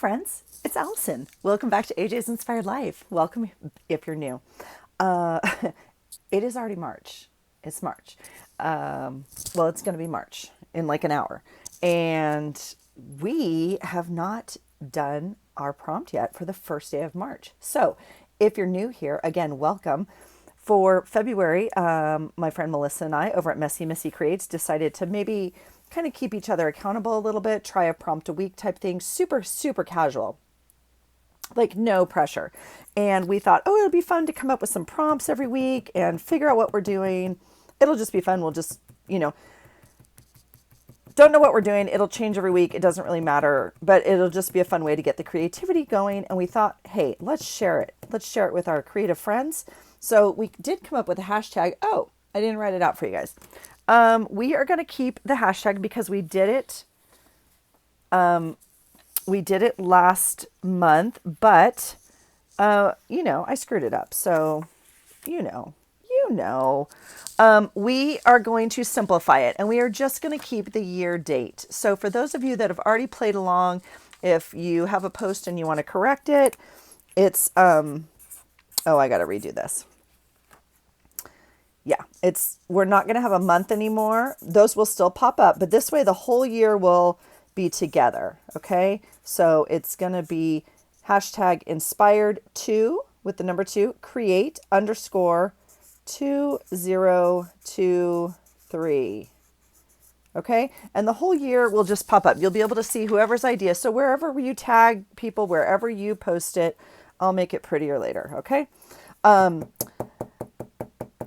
friends, it's Allison. Welcome back to AJ's Inspired Life. Welcome if you're new. Uh, it is already March. It's March. Well, it's going to be March in like an hour. And we have not done our prompt yet for the first day of March. So if you're new here, again, welcome. For February, my friend Melissa and I over at Messy Missy Creates decided to maybe kind of keep each other accountable a little bit, try a prompt a week type thing, super, super casual, like no pressure. And we thought, oh, it'll be fun to come up with some prompts every week and figure out what we're doing. It'll just be fun. We'll just, don't know what we're doing. It'll change every week. It doesn't really matter, but it'll just be a fun way to get the creativity going. And we thought, hey, let's share it. Let's share it with our creative friends. So we did come up with a hashtag. Oh, I didn't write it out for you guys. We are going to keep the hashtag because we did it. We did it last month, but, I screwed it up. So, we are going to simplify it and we are just going to keep the year date. So for those of you that have already played along, if you have a post and you want to correct it, it's, I got to redo this. Yeah, we're not going to have a month anymore. Those will still pop up, but this way the whole year will be together. Okay. So it's going to be hashtag inspired2 with the number 2, create _ 2023. Okay. And the whole year will just pop up. You'll be able to see whoever's idea. So wherever you tag people, wherever you post it, I'll make it prettier later. Okay.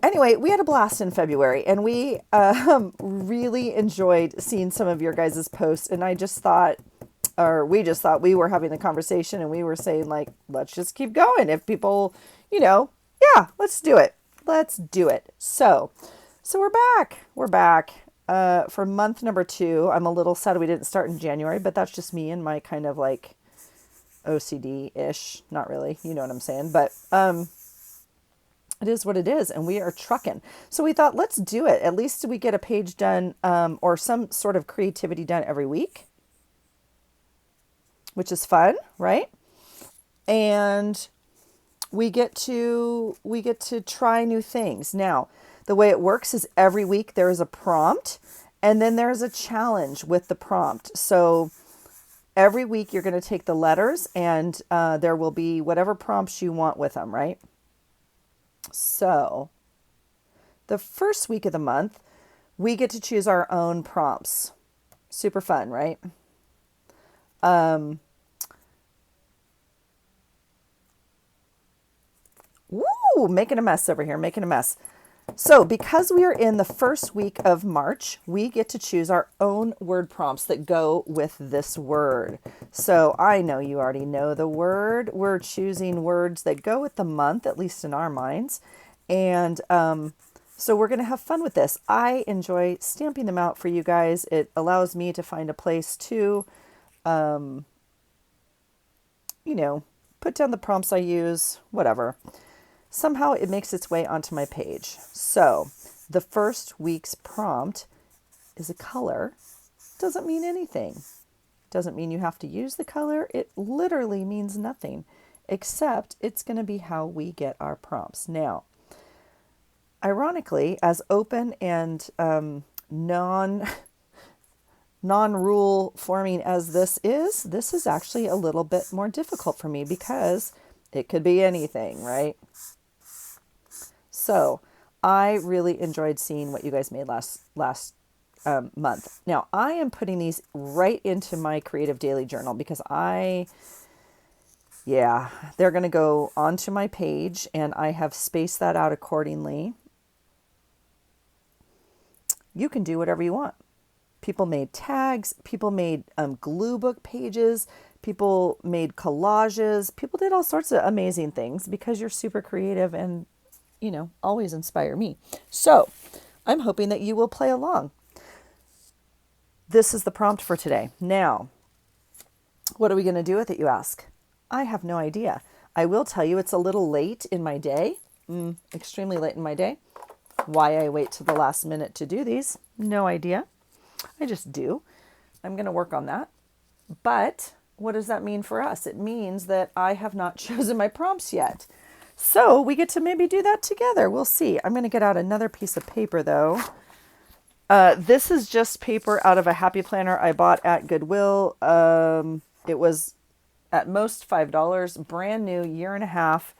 Anyway, we had a blast in February and we really enjoyed seeing some of your guys' posts. And we just thought we were having a conversation and we were saying like, let's just keep going. If people, yeah, let's do it. Let's do it. So we're back. We're back for month number 2. I'm a little sad we didn't start in January, but that's just me and my kind of like OCD-ish. Not really. You know what I'm saying? But it is what it is, and we are trucking. So we thought, let's do it. At least we get a page done or some sort of creativity done every week, which is fun, right? And we get to try new things. Now, the way it works is every week there is a prompt, and then there's a challenge with the prompt. So every week you're going to take the letters, and there will be whatever prompts you want with them, right? So the first week of the month, we get to choose our own prompts. Super fun, right? Making a mess over here, making a mess. So because we are in the first week of March, we get to choose our own word prompts that go with this word. So I know you already know the word. We're choosing words that go with the month, at least in our minds. And so we're going to have fun with this. I enjoy stamping them out for you guys. It allows me to find a place to, put down the prompts I use, whatever. Somehow it makes its way onto my page. So the first week's prompt is a color. Doesn't mean anything. Doesn't mean you have to use the color. It literally means nothing, except it's going to be how we get our prompts. Now, ironically, as open and non-rule forming as this is actually a little bit more difficult for me because it could be anything, right? So I really enjoyed seeing what you guys made last month. Now I am putting these right into my creative daily journal because they're going to go onto my page and I have spaced that out accordingly. You can do whatever you want. People made tags, people made glue book pages, people made collages, people did all sorts of amazing things because you're super creative and always inspire me. So I'm hoping that you will play along. This is the prompt for today. Now, what are we going to do with it, you ask? I have no idea. I will tell you it's a little late in my day, extremely late in my day. Why I wait till the last minute to do these, no idea. I just do. I'm going to work on that. But what does that mean for us? It means that I have not chosen my prompts yet. So we get to maybe do that together. We'll see. I'm going to get out another piece of paper though. This is just paper out of a Happy Planner I bought at Goodwill. It was at most $5, brand new, year and a half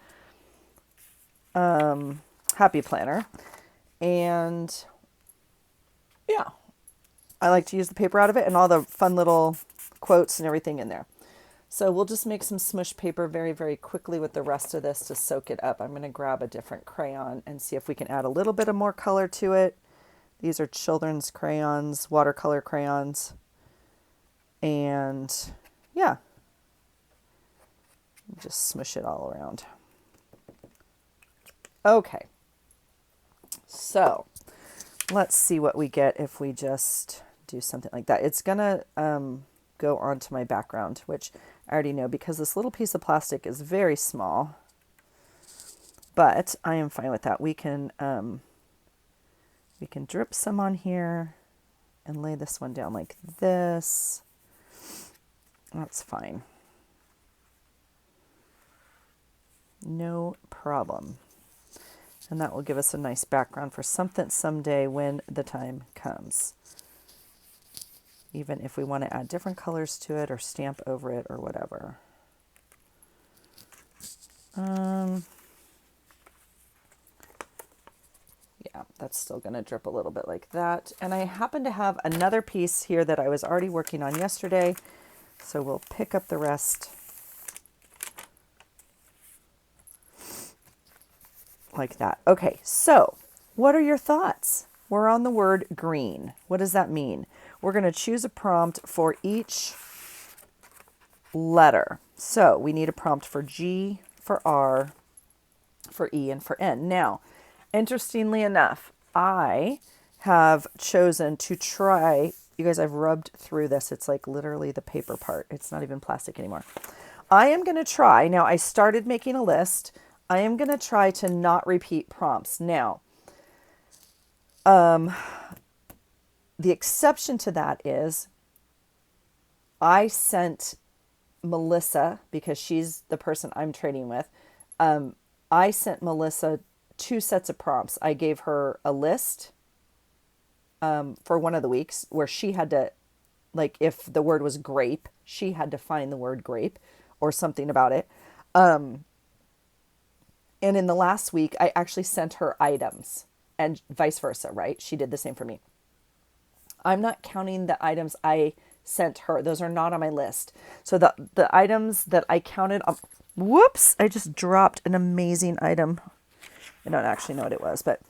Happy Planner. And yeah, I like to use the paper out of it and all the fun little quotes and everything in there. So we'll just make some smush paper very, very quickly with the rest of this to soak it up. I'm going to grab a different crayon and see if we can add a little bit of more color to it. These are children's crayons, watercolor crayons. And yeah, just smush it all around. Okay, so let's see what we get if we just do something like that. It's gonna go onto my background, which I already know because this little piece of plastic is very small, but I am fine with that. We can drip some on here and lay this one down like this. That's fine. No problem. And that will give us a nice background for something someday when the time comes. Even if we want to add different colors to it or stamp over it or whatever. Yeah, that's still going to drip a little bit like that. And I happen to have another piece here that I was already working on yesterday. So we'll pick up the rest like that. Okay, so what are your thoughts? We're on the word green. What does that mean? We're going to choose a prompt for each letter. So we need a prompt for G, for R, for E, and for N. Now, interestingly enough, I have chosen to try, you guys, I've rubbed through this. It's like literally the paper part. It's not even plastic anymore. I am going to try, now I started making a list. I am going to try to not repeat prompts. Now, the exception to that is I sent Melissa, because she's the person I'm trading with, I sent Melissa 2 sets of prompts. I gave her a list for one of the weeks where she had to, like, if the word was grape, she had to find the word grape or something about it. And in the last week, I actually sent her items and vice versa, right? She did the same for me. I'm not counting the items I sent her. Those are not on my list. So the items that I counted, whoops, I just dropped an amazing item. I don't actually know what it was, but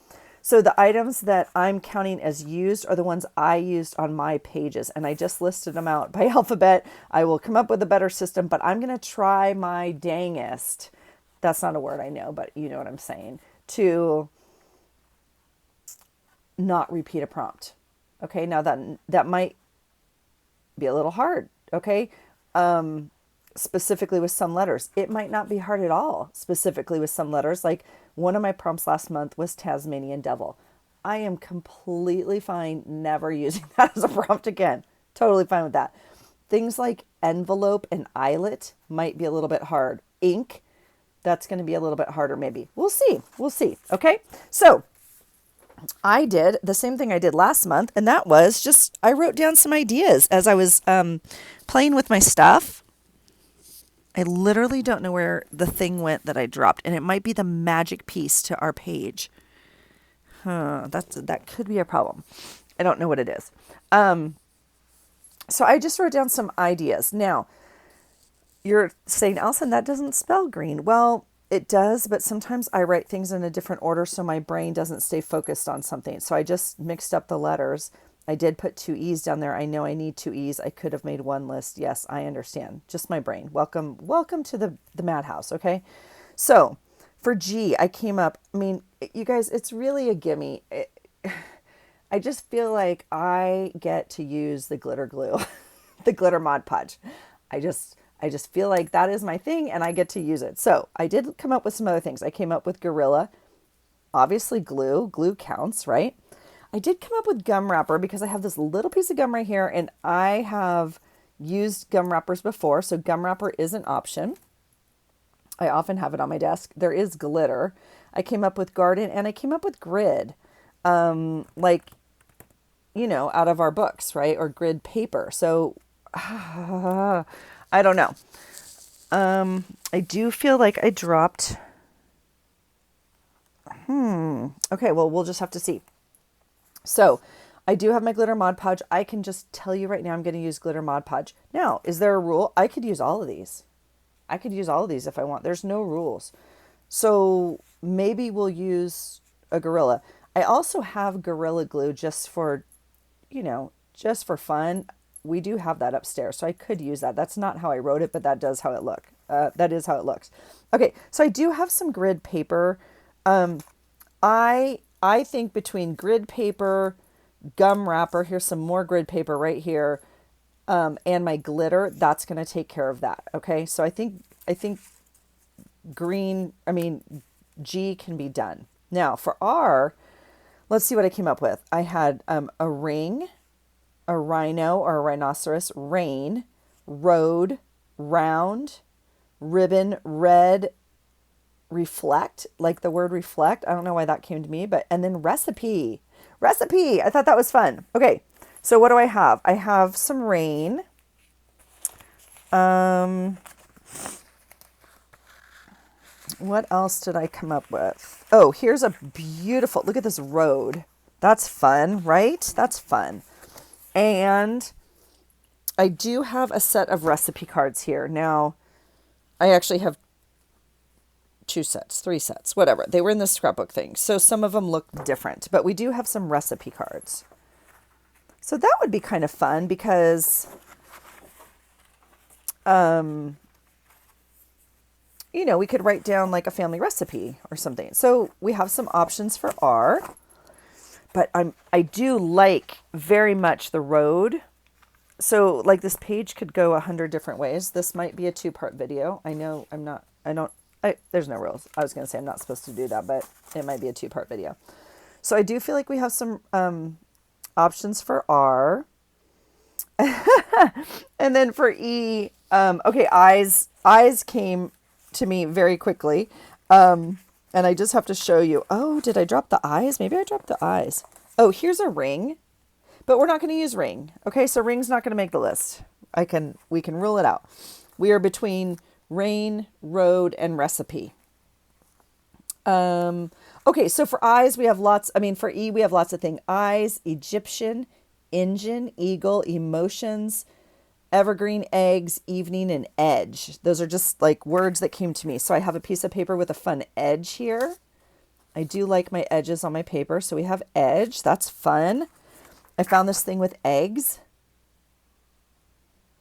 so the items that I'm counting as used are the ones I used on my pages, and I just listed them out by alphabet. I will come up with a better system, but I'm going to try my dangest. That's not a word, I know, but you know what I'm saying, to not repeat a prompt. Okay, now that might be a little hard, okay? Specifically with some letters. It might not be hard at all, specifically with some letters. Like one of my prompts last month was Tasmanian Devil. I am completely fine never using that as a prompt again. Totally fine with that. Things like envelope and eyelet might be a little bit hard. Ink, that's going to be a little bit harder maybe. We'll see. We'll see. Okay, so I did the same thing I did last month, and that was just I wrote down some ideas as I was playing with my stuff. I literally don't know where the thing went that I dropped, and it might be the magic piece to our page. That could be a problem. I don't know what it is. So I just wrote down some ideas. Now, you're saying, Allison, that doesn't spell green. Well, it does, but sometimes I write things in a different order so my brain doesn't stay focused on something. So I just mixed up the letters. I did put 2 E's down there. I know I need 2 E's. I could have made one list. Yes, I understand. Just my brain. Welcome to the madhouse, okay? So for G, I came up, I mean, you guys, it's really a gimme. I just feel like I get to use the glitter glue, the glitter Mod Podge. I just feel like that is my thing and I get to use it. So I did come up with some other things. I came up with Gorilla, obviously glue counts, right? I did come up with gum wrapper because I have this little piece of gum right here and I have used gum wrappers before, so gum wrapper is an option. I often have it on my desk. There is glitter. I came up with garden and I came up with grid, like, out of our books, right? Or grid paper. So I don't know. I do feel like I dropped. Okay, well, we'll just have to see. So I do have my glitter Mod Podge. I can just tell you right now I'm going to use glitter Mod Podge. Now, is there a rule? I could use all of these. I could use all of these if I want. There's no rules. So maybe we'll use a Gorilla. I also have Gorilla Glue just for, just for fun. We do have that upstairs, so I could use that. That's not how I wrote it, but that does how it look. That is how it looks. Okay, so I do have some grid paper. I think between grid paper, gum wrapper, here's some more grid paper right here, and my glitter, that's going to take care of that. Okay, so I think G can be done. Now for R, let's see what I came up with. I had a ring, a rhino or a rhinoceros, rain, road, round, ribbon, red, reflect, like the word reflect. I don't know why that came to me, and then recipe. I thought that was fun. Okay, so what do I have? I have some rain. What else did I come up with? Oh, here's a beautiful, look at this road. That's fun, right? That's fun. And I do have a set of recipe cards here. Now, I actually have 2 sets, 3 sets, whatever. They were in the scrapbook thing. So some of them look different, but we do have some recipe cards. So that would be kind of fun because, we could write down like a family recipe or something. So we have some options for R, but I do like very much the road. So like this page could go 100 different ways. This might be a 2-part video. I know there's no rules. I was going to say I'm not supposed to do that, but it might be a 2-part video. So I do feel like we have some options for R. And then for E, okay, eyes came to me very quickly. And I just have to show you. Oh, did I drop the eyes? Maybe I dropped the eyes. Oh, here's a ring, but we're not going to use ring. Okay, so ring's not going to make the list. We can rule it out. We are between rain, road, and recipe. Okay, so for eyes, we have for E, we have lots of things. Eyes, Egyptian, engine, eagle, emotions, evergreen, eggs, evening, and edge. Those are just like words that came to me. So I have a piece of paper with a fun edge here. I do like my edges on my paper. So we have edge. That's fun. I found this thing with eggs.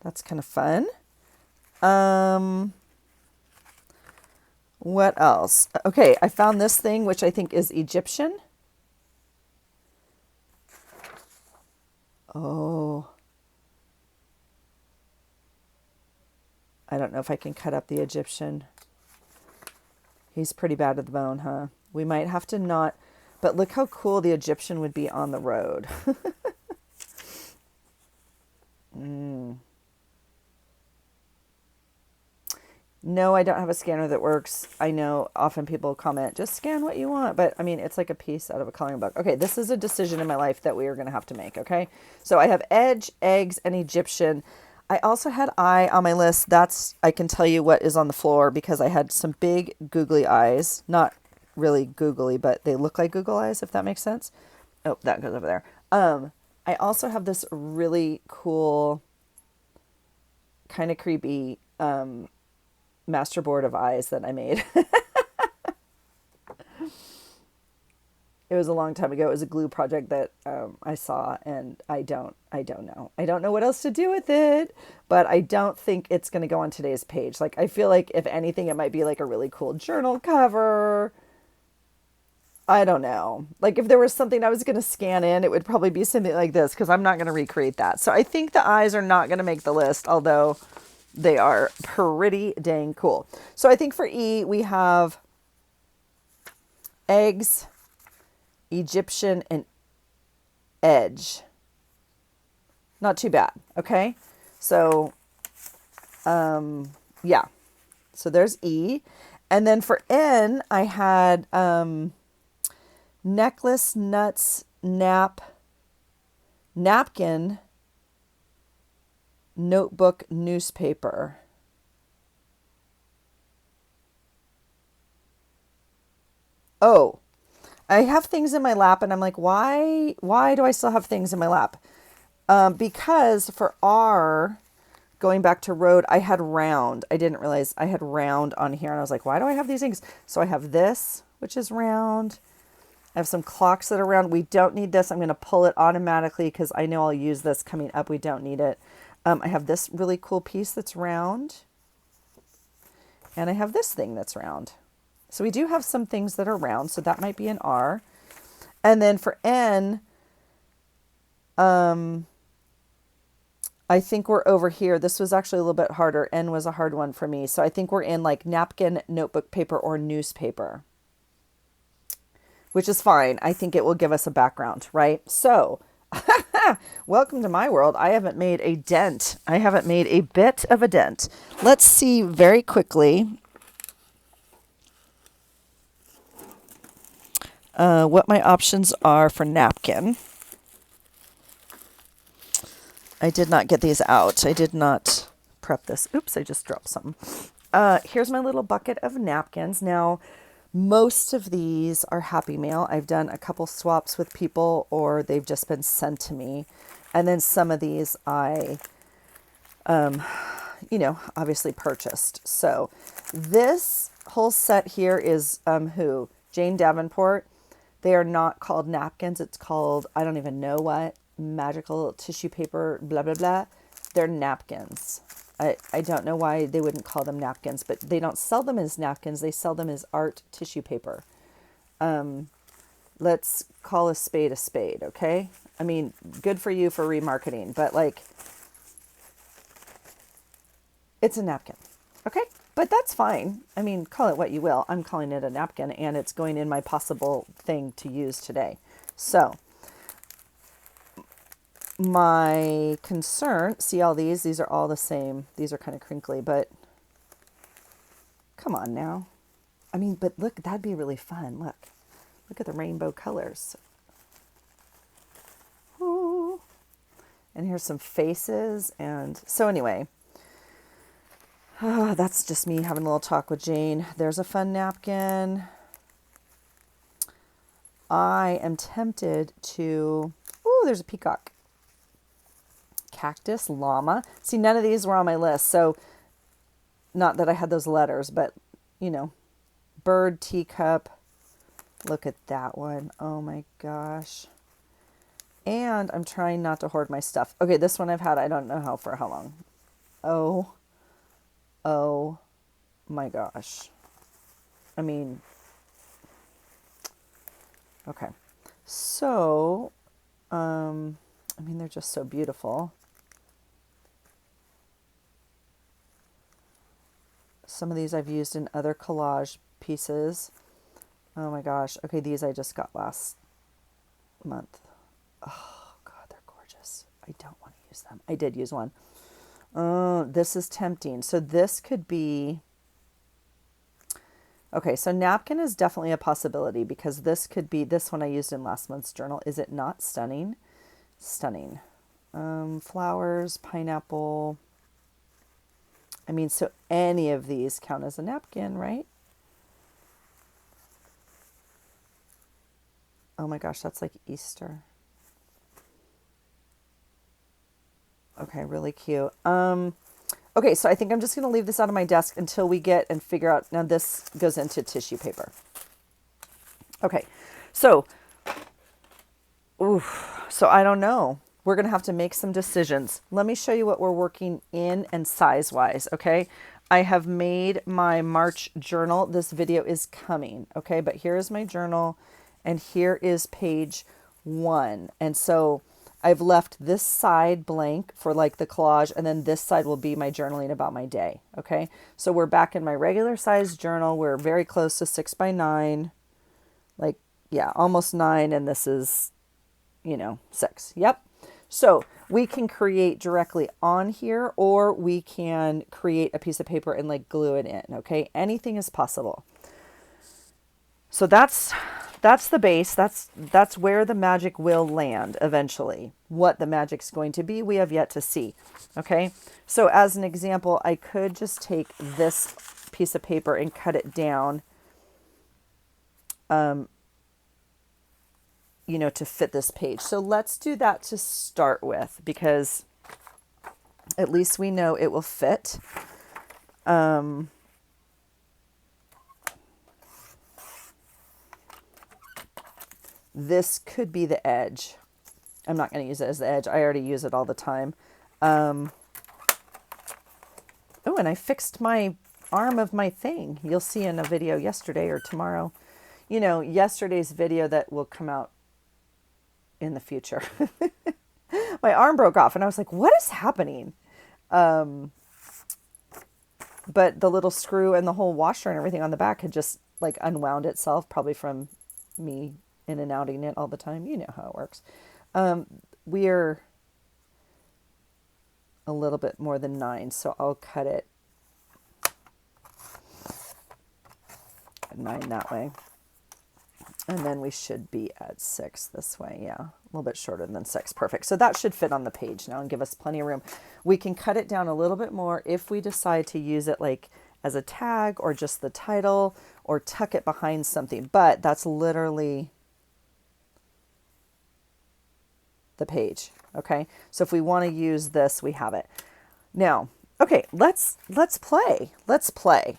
That's kind of fun. What else? Okay, I found this thing, which I think is Egyptian. Oh. I don't know if I can cut up the Egyptian. He's pretty bad at the bone, huh? We might have to not, but look how cool the Egyptian would be on the road. No, I don't have a scanner that works. I know often people comment, just scan what you want. But I mean, it's like a piece out of a coloring book. Okay, this is a decision in my life that we are going to have to make, okay? So I have edge, eggs, and Egyptian. I also had eye on my list. I can tell you what is on the floor because I had some big googly eyes. Not really googly, but they look like Google eyes, if that makes sense. Oh, that goes over there. I also have this really cool, kind of creepy, masterboard of eyes that I made. It was a long time ago. It was a glue project that I saw, and I don't know. I don't know what else to do with it, but I don't think it's going to go on today's page. Like, I feel like if anything, it might be like a really cool journal cover. I don't know. Like, if there was something I was going to scan in, it would probably be something like this, because I'm not going to recreate that. So I think the eyes are not going to make the list, although they are pretty dang cool. So I think for E, we have eggs, Egyptian, and edge. Not too bad, okay? So, yeah. So there's E. And then for N, I had necklace, nuts, napkin, notebook, newspaper. Oh, I have things in my lap and I'm like, why do I still have things in my lap? Because for R, going back to road, I had round. I didn't realize I had round on here. And I was like, why do I have these things? So I have this, which is round. I have some clocks that are round. We don't need this. I'm going to pull it automatically because I know I'll use this coming up. We don't need it. I have this really cool piece that's round. And I have this thing that's round. So we do have some things that are round. So that might be an R. And then for N, I think we're over here. This was actually a little bit harder. N was a hard one for me. So I think we're in like napkin, notebook, paper, or newspaper, which is fine. I think it will give us a background, right? So welcome to my world. I haven't made a dent. I haven't made a bit of a dent. Let's see very quickly what my options are for napkin. I did not get these out. I did not prep this. Oops, I just dropped something. Here's my little bucket of napkins. Now, most of these are Happy Mail. I've done a couple swaps with people or they've just been sent to me. And then some of these I, obviously purchased. So this whole set here is who? Jane Davenport. They are not called napkins. It's called, I don't even know what, magical tissue paper, blah, blah, blah. They're napkins. I don't know why they wouldn't call them napkins, but they don't sell them as napkins. They sell them as art tissue paper. Let's call a spade, okay? I mean, good for you for remarketing, but like, it's a napkin, okay? But that's fine. I mean, call it what you will. I'm calling it a napkin, and it's going in my possible thing to use today. So, my concern, see all these are all the same. These are kind of crinkly, but come on now. I mean, but look, that'd be really fun. Look at the rainbow colors. Ooh. And here's some faces. And so anyway, that's just me having a little talk with Jane. There's a fun napkin. I am tempted to, there's a peacock. Cactus, llama. See, none of these were on my list. So not that I had those letters, but bird, teacup. Look at that one. Oh my gosh. And I'm trying not to hoard my stuff. Okay, this one I've had, I don't know for how long. Oh my gosh. I mean, okay. So, they're just so beautiful. Some of these I've used in other collage pieces. Oh my gosh. Okay, these I just got last month. Oh God, they're gorgeous. I don't want to use them. I did use one. This is tempting. So this could be... Okay, so napkin is definitely a possibility because this could be... This one I used in last month's journal. Is it not stunning? Stunning. Flowers, pineapple... so any of these count as a napkin, right? Oh my gosh, that's like Easter. Okay, really cute. Okay, so I think I'm just going to leave this out of my desk until we get and figure out. Now this goes into tissue paper. Okay, so I don't know. We're going to have to make some decisions. Let me show you what we're working in and size-wise, okay? I have made my March journal. This video is coming, okay? But here is my journal, and here is page 1. And so I've left this side blank for like the collage, and then this side will be my journaling about my day, okay? So we're back in my regular size journal. We're very close to 6 by 9, like, yeah, almost 9, and this is, 6. Yep. So we can create directly on here, or we can create a piece of paper and like glue it in. Okay, anything is possible. So that's the base. That's where the magic will land eventually. What the magic's going to be, we have yet to see. Okay? So as an example, I could just take this piece of paper and cut it down you know, to fit this page. So let's do that to start with, because at least we know it will fit. This could be the edge. I'm not going to use it as the edge. I already use it all the time. Oh, and I fixed my arm of my thing. You'll see in a video yesterday or tomorrow. You know, yesterday's video that will come out in the future. My arm broke off and I was like, what is happening? But the little screw and the whole washer and everything on the back had just like unwound itself, probably from me in and outing it all the time. You know how it works. We're a little bit more than 9, so I'll cut it at 9 that way. And then we should be at 6 this way. Yeah, a little bit shorter than 6. Perfect. So that should fit on the page now and give us plenty of room. We can cut it down a little bit more if we decide to use it like as a tag or just the title or tuck it behind something. But that's literally the page. Okay. So if we want to use this, we have it. Now, okay, let's play. Let's play.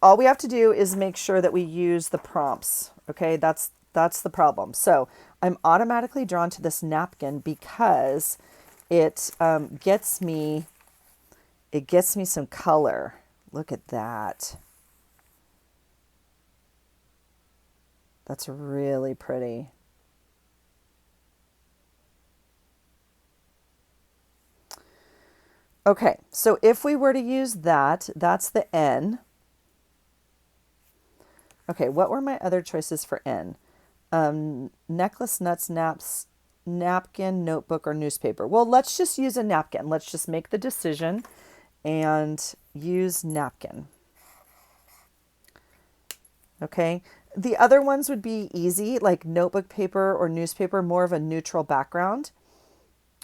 All we have to do is make sure that we use the prompts. Okay, that's the problem. So I'm automatically drawn to this napkin because it gets me some color. Look at that. That's really pretty. Okay, so if we were to use that, that's the N. Okay, what were my other choices for N? Necklace, nuts, naps, napkin, notebook, or newspaper. Well, let's just use a napkin. Let's just make the decision and use napkin. Okay, the other ones would be easy, like notebook paper or newspaper, more of a neutral background.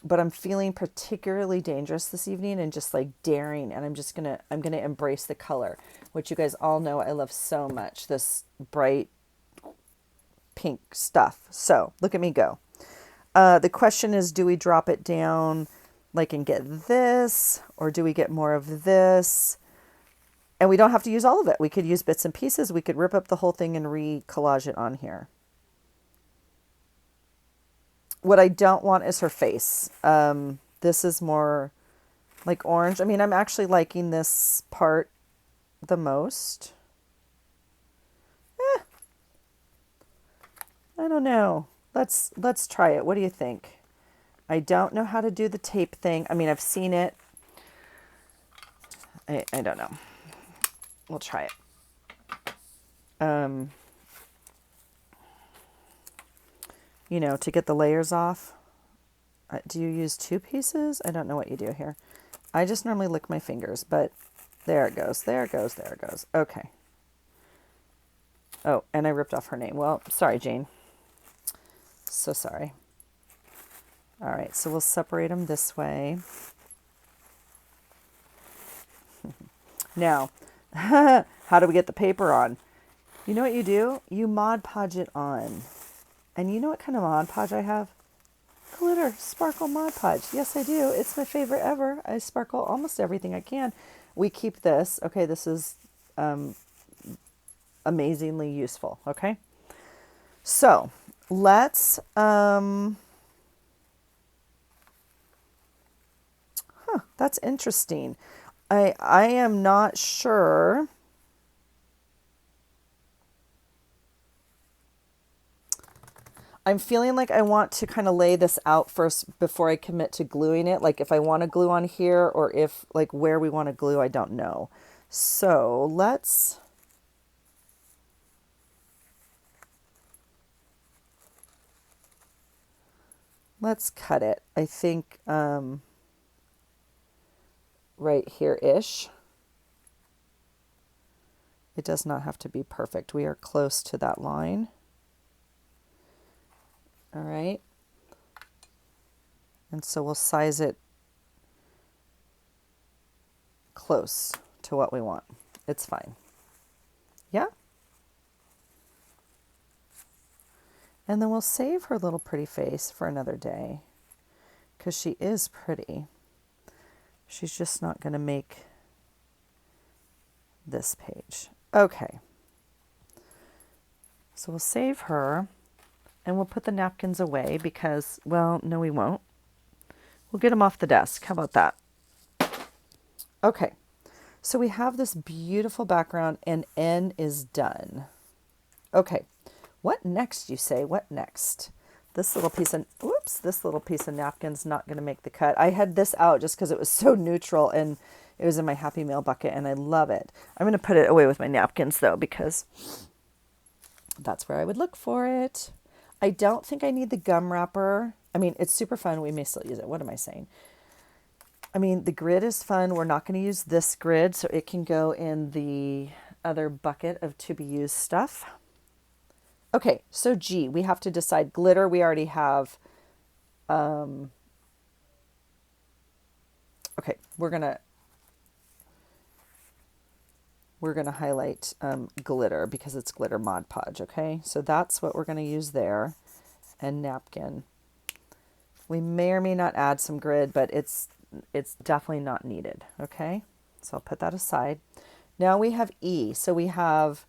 But I'm feeling particularly dangerous this evening and just like daring, and I'm gonna embrace the color, which you guys all know I love so much, this bright pink stuff. So look at me go. The question is, do we drop it down like and get this, or do we get more of this? And we don't have to use all of it. We could use bits and pieces. We could rip up the whole thing and re-collage it on here. What I don't want is her face. This is more like orange. I mean, I'm actually liking this part the most. I don't know. Let's try it. What do you think? I don't know how to do the tape thing. I mean, I've seen it. I don't know. We'll try it. You know, to get the layers off. Do you use 2 pieces? I don't know what you do here. I just normally lick my fingers, but there it goes. There it goes. There it goes. Okay. Oh, and I ripped off her name. Well, sorry, Jane. So sorry. All right, so we'll separate them this way. Now, how do we get the paper on? You know what you do? You Mod Podge it on. And you know what kind of Mod Podge I have? Glitter Sparkle Mod Podge. Yes, I do. It's my favorite ever. I sparkle almost everything I can. We keep this. Okay, this is amazingly useful. Okay, so let's that's interesting. I am not sure. I'm feeling like I want to kind of lay this out first before I commit to gluing it. Like if I want to glue on here or if like where we want to glue, I don't know. So let's let's cut it. I think right here-ish. It does not have to be perfect. We are close to that line. All right. And so we'll size it close to what we want. It's fine. Yeah? And then we'll save her little pretty face for another day because she is pretty. She's just not going to make this page. Okay. So we'll save her and we'll put the napkins away because, well, no, we won't. We'll get them off the desk. How about that? Okay. So we have this beautiful background and N is done. Okay. What next, you say? What next? This little piece of napkin's not going to make the cut. I had this out just because it was so neutral and it was in my Happy Mail bucket and I love it. I'm going to put it away with my napkins though because that's where I would look for it. I don't think I need the gum wrapper. I mean, it's super fun. We may still use it. What am I saying? I mean, the grid is fun. We're not going to use this grid, so it can go in the other bucket of to be used stuff. Okay, so G, we have to decide glitter. We already have. Okay, we're gonna highlight glitter because it's glitter Mod Podge. Okay, so that's what we're gonna use there, and napkin. We may or may not add some grid, but it's definitely not needed. Okay, so I'll put that aside. Now we have E. So we have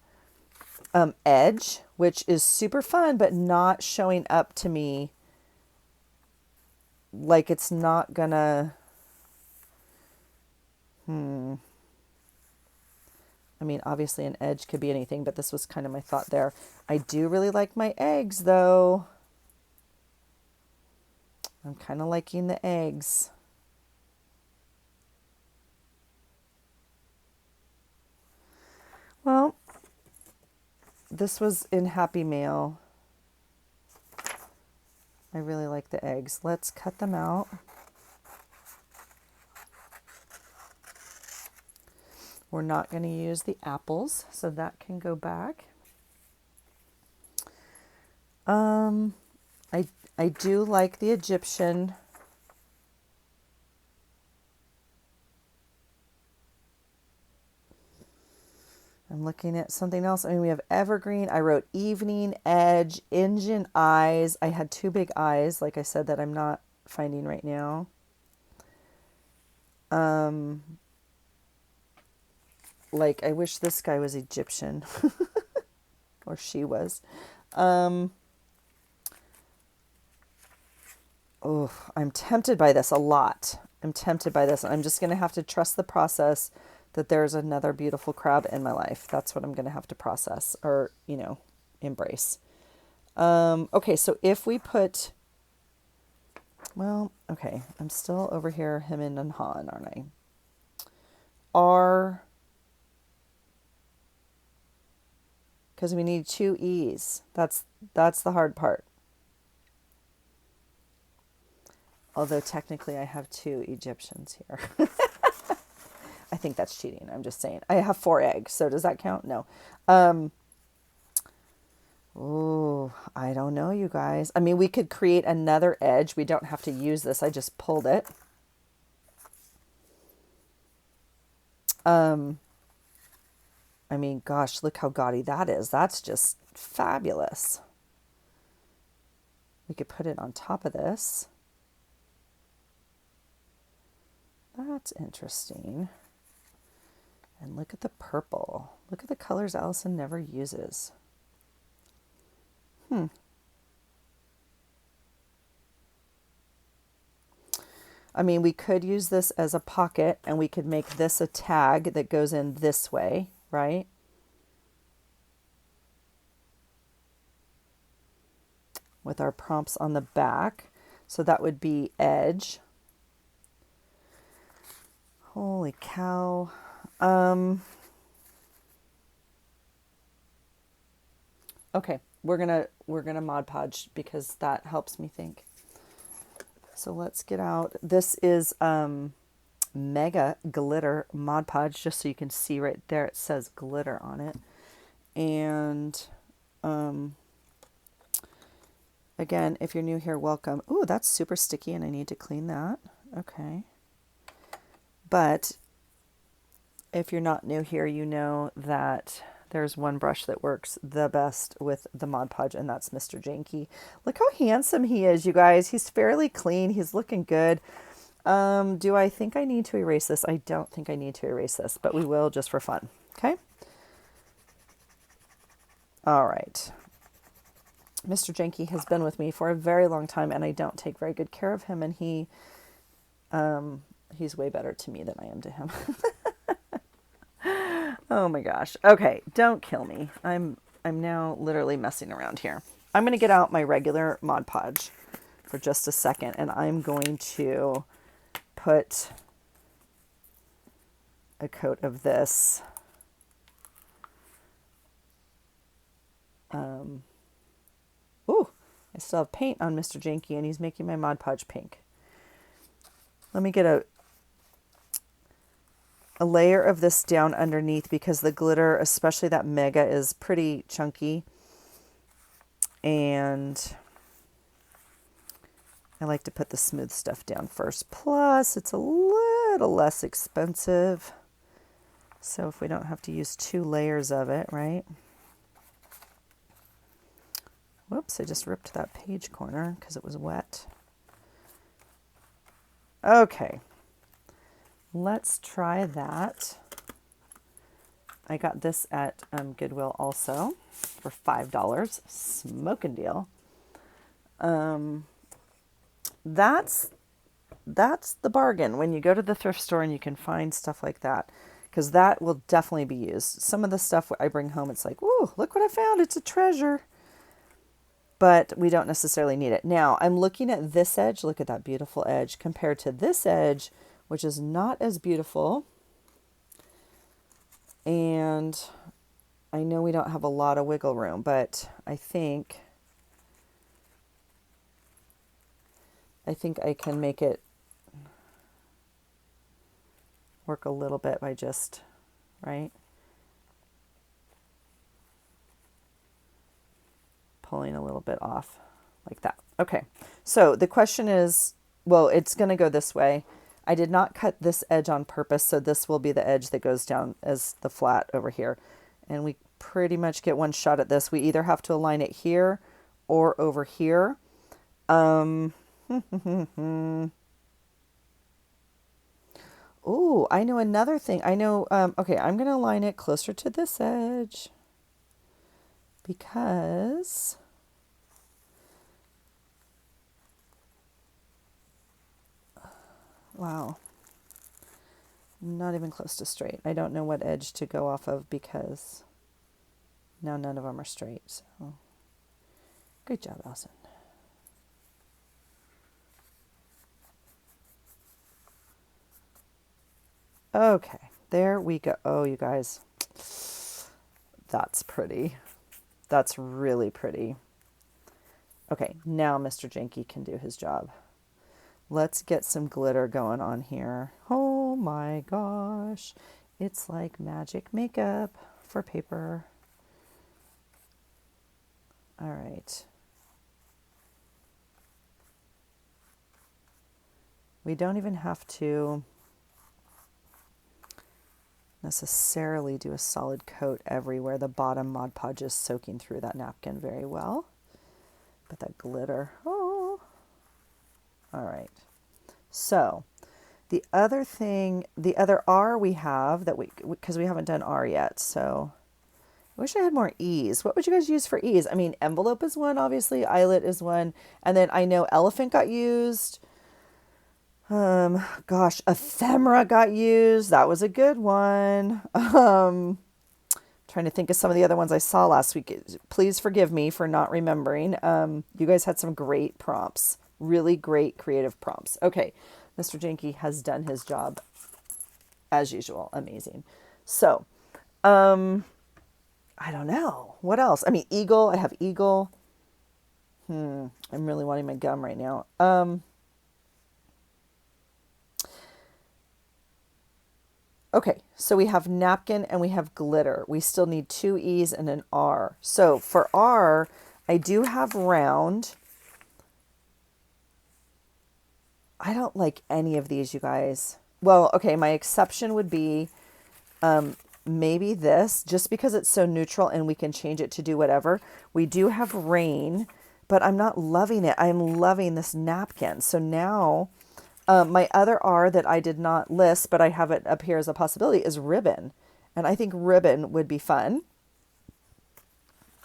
edge, which is super fun, but not showing up to me like it's not gonna, I mean, obviously an edge could be anything, but this was kind of my thought there. I do really like my eggs though. I'm kind of liking the eggs. Well, this was in Happy Mail. I really like the eggs. Let's cut them out. We're not going to use the apples, so that can go back. I do like the Egyptian. I'm looking at something else. I mean, we have evergreen. I wrote evening, edge, engine, eyes. I had two big eyes, like I said, that I'm not finding right now. Like, I wish this guy was Egyptian. Or she was. Oh, I'm tempted by this a lot. I'm tempted by this. I'm just going to have to trust the process that there's another beautiful crab in my life. That's what I'm going to have to process or, embrace. Okay, so if we put, well, okay, I'm still over here, Hemin and Han, aren't I? R, because we need two E's. That's the hard part. Although technically I have two Egyptians here. I think that's cheating. I'm just saying. I have 4 eggs, so does that count? No. Oh, I don't know, you guys. I mean, we could create another edge. We don't have to use this. I just pulled it. I mean, gosh, look how gaudy that is. That's just fabulous. We could put it on top of this. That's interesting. And look at the purple. Look at the colors Allison never uses. I mean, we could use this as a pocket and we could make this a tag that goes in this way, right? With our prompts on the back. So that would be edge. Holy cow. Okay, we're gonna Mod Podge because that helps me think. So let's get out. This is Mega Glitter Mod Podge, just so you can see right there it says glitter on it. And again, if you're new here, welcome. Ooh, that's super sticky and I need to clean that. Okay. But if you're not new here, you know that there's one brush that works the best with the Mod Podge, and that's Mr. Janky. Look how handsome he is, you guys. He's fairly clean. He's looking good. Do I think I need to erase this? I don't think I need to erase this, but we will just for fun. Okay? All right. Mr. Janky has been with me for a very long time, and I don't take very good care of him, and he's way better to me than I am to him. Oh my gosh. Okay, don't kill me. I'm now literally messing around here. I'm going to get out my regular Mod Podge for just a second, and I'm going to put a coat of this ooh, I still have paint on Mr. Janky, and he's making my Mod Podge pink. Let me get a layer of this down underneath because the glitter, especially that Mega, is pretty chunky. And I like to put the smooth stuff down first. Plus, it's a little less expensive. So if we don't have to use 2 layers of it, right? Whoops, I just ripped that page corner because it was wet. Okay. Let's try that. I got this at Goodwill also for $5. Smoking deal. That's the bargain when you go to the thrift store and you can find stuff like that, because that will definitely be used. Some of the stuff I bring home, it's like, whoa, look what I found. It's a treasure. But we don't necessarily need it. Now, I'm looking at this edge. Look at that beautiful edge compared to this edge, which is not as beautiful. And I know we don't have a lot of wiggle room, but I think I can make it work a little bit by just, right, pulling a little bit off like that. Okay, so the question is, well, it's going to go this way. I did not cut this edge on purpose, so this will be the edge that goes down as the flat over here. And we pretty much get one shot at this. We either have to align it here or over here. Oh, I know another thing. I know, okay, I'm going to align it closer to this edge because wow, not even close to straight. I don't know what edge to go off of because now none of them are straight. So great job, Allison. Okay, there we go. Oh, you guys, that's pretty. That's really pretty. Okay, now Mr. Janky can do his job. Let's get some glitter going on here. Oh my gosh. It's like magic makeup for paper. All right. We don't even have to necessarily do a solid coat everywhere. The bottom Mod Podge is soaking through that napkin very well. But that glitter, oh. All right. So the other thing, the other R we have that because we haven't done R yet. So I wish I had more E's. What would you guys use for E's? I mean, envelope is one, obviously. Eyelet is one. And then I know elephant got used. Gosh, ephemera got used. That was a good one. Trying to think of some of the other ones I saw last week. Please forgive me for not remembering. You guys had some great prompts. Really great creative prompts. Okay, Mr. Janky has done his job as usual. Amazing. So, I don't know. What else? I mean, eagle. I have eagle. I'm really wanting my gum right now. Okay, so we have napkin and we have glitter. We still need two E's and an R. So for R, I do have round. I don't like any of these, you guys. Well, okay, my exception would be maybe this, just because it's so neutral and we can change it to do whatever. We do have rain, but I'm not loving it. I'm loving this napkin. So now my other R that I did not list, but I have it up here as a possibility, is ribbon. And I think ribbon would be fun.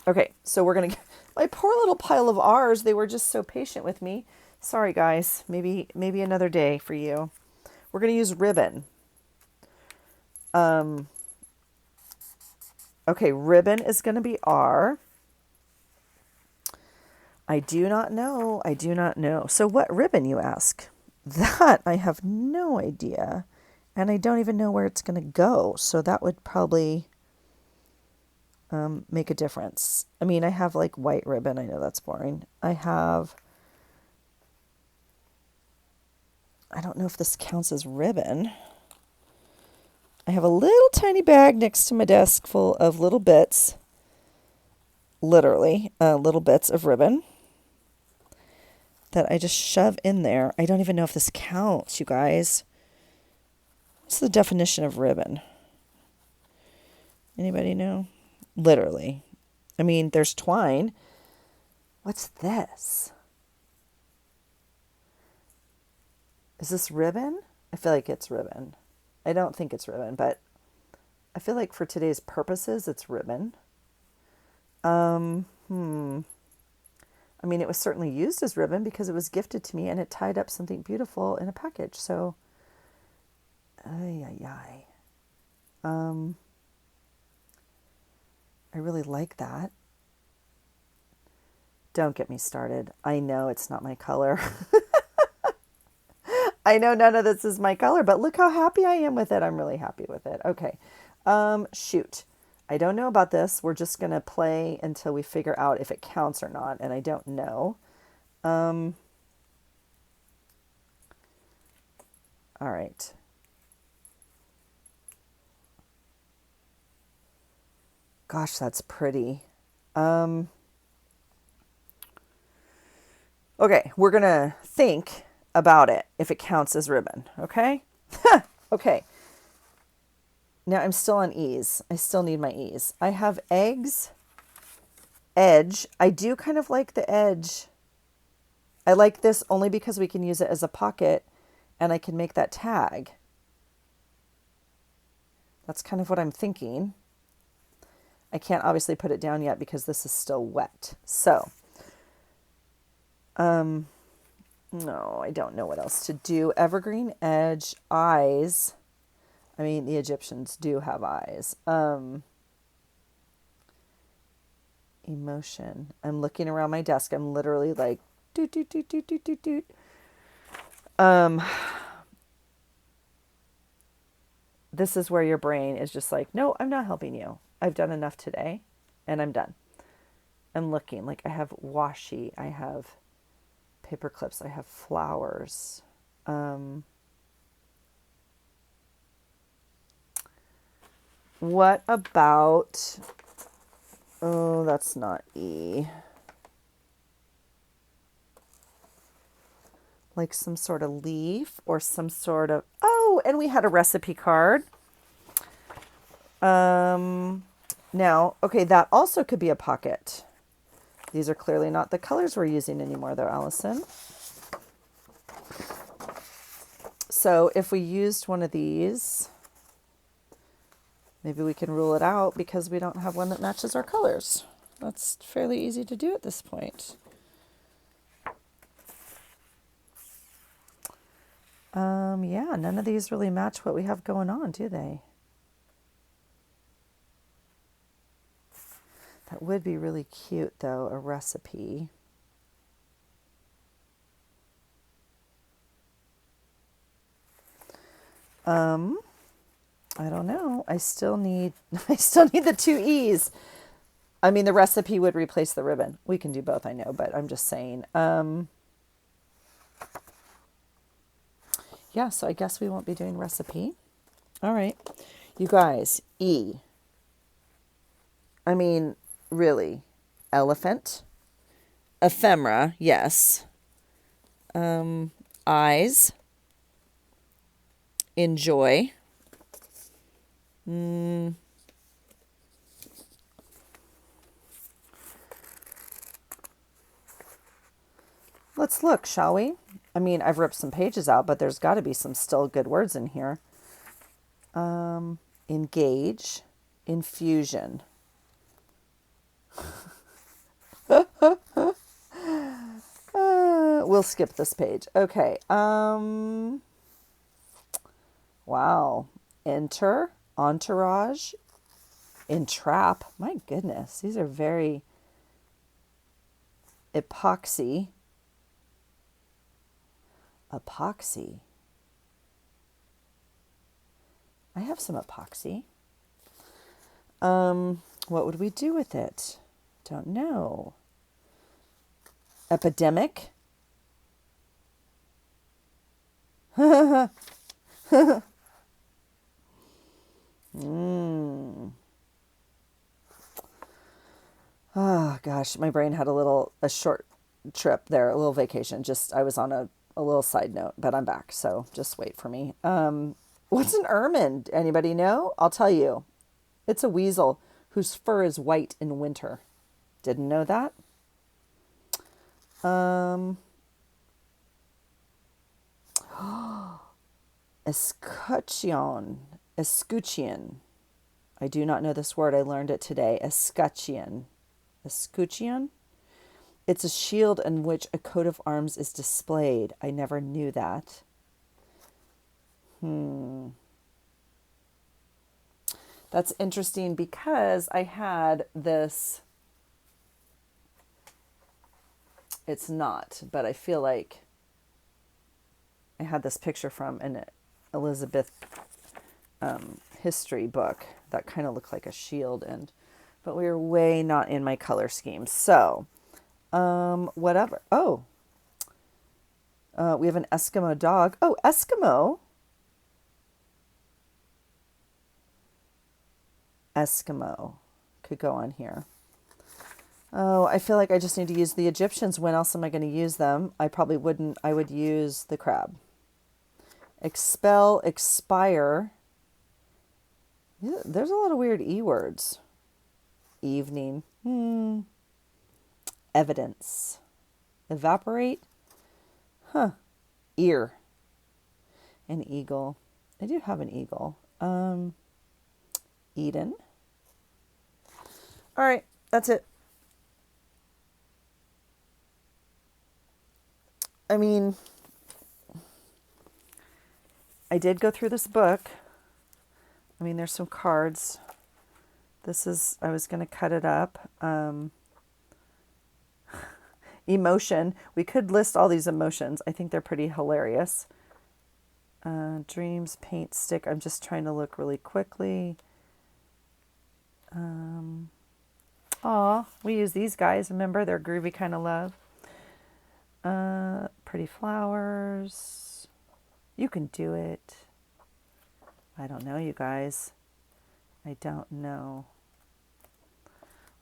Okay, so we're going to, my poor little pile of R's, they were just so patient with me. Sorry, guys. Maybe another day for you. We're going to use ribbon. Okay, ribbon is going to be R. I do not know. I do not know. So what ribbon, you ask? That I have no idea. And I don't even know where it's going to go. So that would probably make a difference. I mean, I have like white ribbon. I know that's boring. I don't know if this counts as ribbon. I have a little tiny bag next to my desk full of little bits, literally little bits of ribbon that I just shove in there. I don't even know if this counts, you guys. What's the definition of ribbon? Anybody know? Literally. I mean, there's twine. What's this? Is this ribbon? I feel like it's ribbon. I don't think it's ribbon, but I feel like for today's purposes, it's ribbon. I mean, it was certainly used as ribbon because it was gifted to me and it tied up something beautiful in a package. So, I really like that. Don't get me started. I know it's not my color. I know none of this is my color, but look how happy I am with it. I'm really happy with it. Okay. Shoot. I don't know about this. We're just going to play until we figure out if it counts or not, and I don't know. All right. Gosh, that's pretty. Okay, we're going to think about it if it counts as ribbon, okay? Okay. Now I'm still on E's. I still need my E's. I have eggs, edge. I do kind of like the edge. I like this only because we can use it as a pocket and I can make that tag. That's kind of what I'm thinking. I can't obviously put it down yet because this is still wet. So, no, I don't know what else to do. Evergreen edge, eyes. I mean, the Egyptians do have eyes. Emotion. I'm looking around my desk. I'm literally like, doot, doot, doot, doot, doot, doot, doot. This is where your brain is just like, no, I'm not helping you. I've done enough today and I'm done. I'm looking like I have washi. I have paper clips. I have flowers. What about, oh, that's not E. Like some sort of leaf or some sort of, oh, and we had a recipe card. Now, okay, that also could be a pocket. These are clearly not the colors we're using anymore though, Allison. So if we used one of these, maybe we can rule it out because we don't have one that matches our colors. That's fairly easy to do at this point. Yeah, none of these really match what we have going on, do they? That would be really cute, though, a recipe. I don't know. I still need the two E's. I mean, the recipe would replace the ribbon. We can do both, I know, but I'm just saying. Yeah, so I guess we won't be doing recipe. All right. You guys, E. I mean, really. Elephant. Ephemera, yes. Eyes. Enjoy. Let's look, shall we? I mean, I've ripped some pages out, but there's got to be some still good words in here. Engage. Infusion. We'll skip this page. Okay. Wow. Enter. Entourage. Entrap. My goodness. These are very epoxy. Epoxy. I have some epoxy. What would we do with it? Don't know. Epidemic. Oh gosh, my brain had a short trip there, a little vacation. Just I was on a little side note, but I'm back, so just wait for me. What's an ermine? Anybody know? I'll tell you. It's a weasel whose fur is white in winter. Didn't know that. Escutcheon. Escutcheon. I do not know this word. I learned it today. Escutcheon. Escutcheon? It's a shield in which a coat of arms is displayed. I never knew that. That's interesting because I had this. It's not, but I feel like I had this picture from an Elizabeth history book that kind of looked like a shield, but we were way not in my color scheme. So, whatever. Oh, we have an Eskimo dog. Oh, Eskimo. Eskimo could go on here. Oh, I feel like I just need to use the Egyptians. When else am I going to use them? I probably wouldn't. I would use the crab. Expel, expire. Yeah, there's a lot of weird E words. Evening. Evidence. Evaporate. Ear. An eagle. I do have an eagle. Eden. All right, that's it. I mean, I did go through this book. I mean, there's some cards. I was going to cut it up. Emotion. We could list all these emotions. I think they're pretty hilarious. Dreams, paint, stick. I'm just trying to look really quickly. We use these guys. Remember, they're groovy kind of love. Pretty flowers. You can do it. I don't know, you guys. I don't know.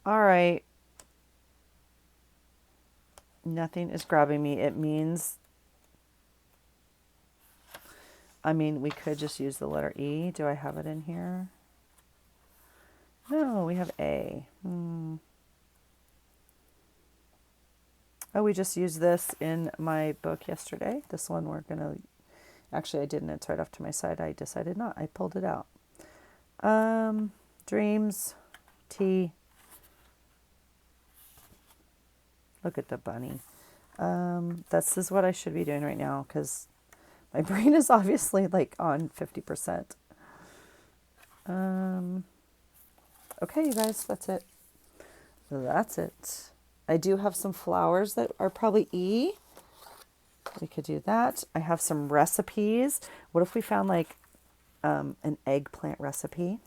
All right. Nothing is grabbing me. It means, we could just use the letter E. Do I have it in here? No, we have A. Oh, we just used this in my book yesterday. This one we're going to... Actually, I didn't. It's right off to my side. I decided not. I pulled it out. Dreams. T. Look at the bunny. This is what I should be doing right now because my brain is obviously like on 50%. Okay, you guys, that's it. That's it. I do have some flowers that are probably E. We could do that. I have some recipes. What if we found like an eggplant recipe?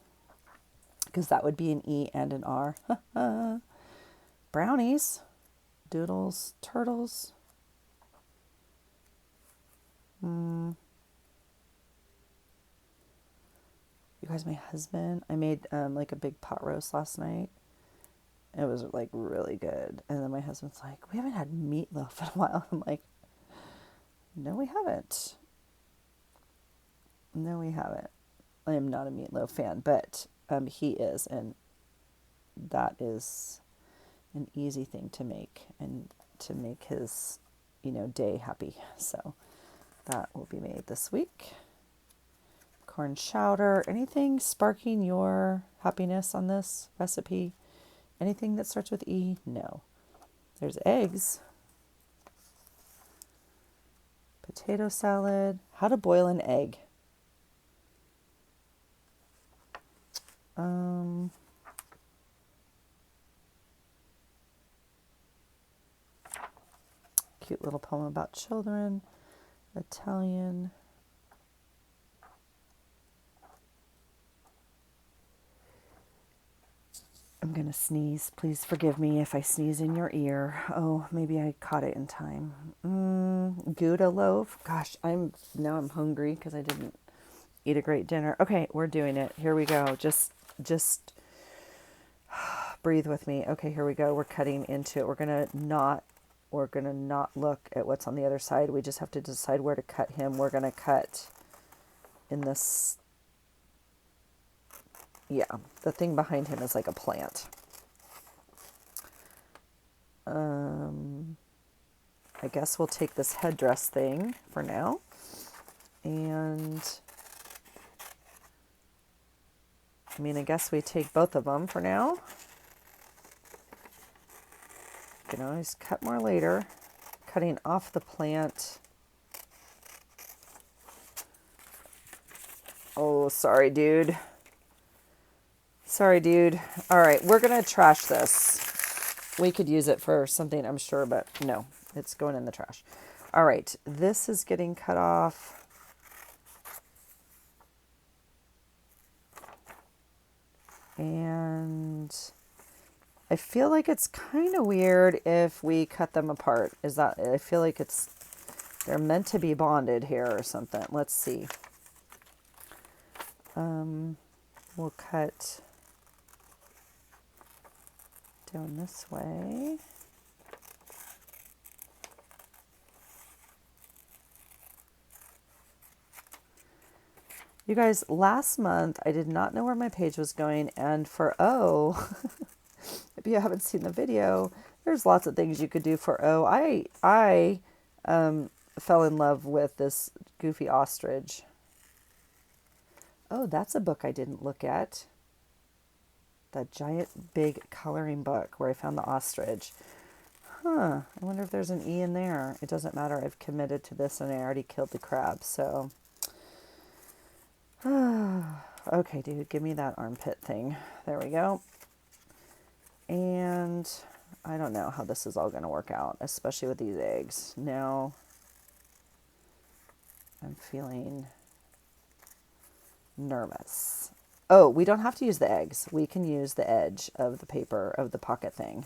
Because that would be an E and an R. Brownies. Doodles. Turtles. You guys, my husband, I made like a big pot roast last night. It was like really good. And then my husband's like, we haven't had meatloaf in a while. I'm like, no, we haven't. No, we haven't. I am not a meatloaf fan, but he is. And that is an easy thing to make and to make his, day happy. So that will be made this week. Corn chowder. Anything sparking your happiness on this recipe? Anything that starts with E? No. There's eggs. Potato salad. How to boil an egg. Cute little poem about children. Italian. I'm going to sneeze. Please forgive me if I sneeze in your ear. Oh, maybe I caught it in time. Gouda loaf. Gosh, now I'm hungry because I didn't eat a great dinner. Okay, we're doing it. Here we go. Just breathe with me. Okay, here we go. We're cutting into it. We're going to not look at what's on the other side. We just have to decide where to cut him. We're going to cut in this. Yeah, the thing behind him is like a plant. I guess we'll take this headdress thing for now. And I guess we take both of them for now. You can always cut more later. Cutting off the plant. Oh, sorry, dude. Sorry, dude. All right, we're going to trash this. We could use it for something, I'm sure, but no, it's going in the trash. All right, this is getting cut off. And I feel like it's kind of weird if we cut them apart. I feel like they're meant to be bonded here or something. Let's see. We'll cut down this way. You guys, last month I did not know where my page was going, and for O, if you haven't seen the video, there's lots of things you could do for O. I fell in love with this goofy ostrich. Oh, that's a book I didn't look at. The giant big coloring book where I found the ostrich. I wonder if there's an E in there. It doesn't matter. I've committed to this and I already killed the crab. So, okay, dude, give me that armpit thing. There we go. And I don't know how this is all going to work out, especially with these eggs. Now, I'm feeling nervous. Oh, we don't have to use the eggs. We can use the edge of the paper of the pocket thing.